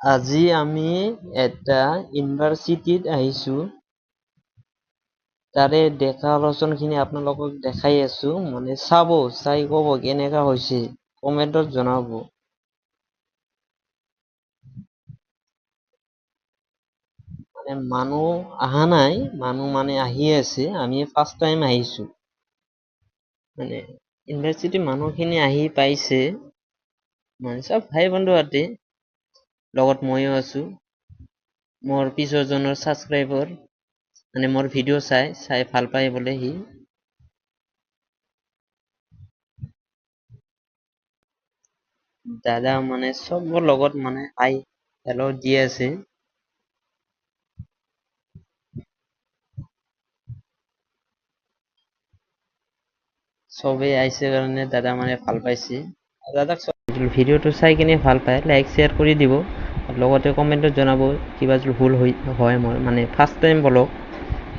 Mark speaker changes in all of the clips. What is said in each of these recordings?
Speaker 1: আজি আমি এটা ইউনিভাৰ্চিটিত আহিছো। তাৰে দেখা আলোচনাখিনি আপোনালোকক দেখাই আছো, মানে চাব, চাই ক'ব কেনেকা হৈছে, কমেণ্টত জনাব। মানে মানুহ অহা নাই, মানুহ মানে আহি আছে, আমি ফাৰ্ষ্ট টাইম আহিছো। মানে ইউনিভাৰ্চিটি মানুহখিনি আহি পাইছে, মানে চব ভাই বন্ধু আতে, লগত ময়ো আছো। মোৰ পিছৰজনৰ ছাবস্ক্ৰাইবাৰ, মানে মোৰ ভিডিঅ' চাই ভাল পায় বোলে সি। দাদা মানে চবৰ লগত মানে হেল্ল' দি আছে। চবেই আহিছে কাৰণে দাদা মানে ভাল পাইছে। দাদাক ভিডিঅ'টো চাই কিনে ভাল পায়, লাইক শ্বেয়াৰ কৰি দিব, লগতে কমেণ্টত জনাব কিবা যদি ভুল হয় মোৰ, মানে ফাৰ্ষ্ট টাইম ব্লগ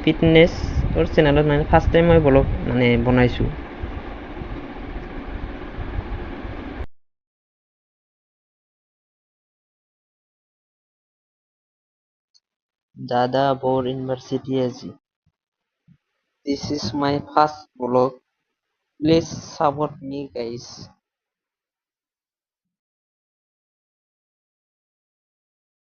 Speaker 1: ফিটনেছৰ চেনেলত, মানে ফাৰ্ষ্ট টাইম মই ব্লগ মানে বনাইছোঁ। দাদা বোর ইউনিভার্সিটি আজি। This is my first vlog. Please support me guys.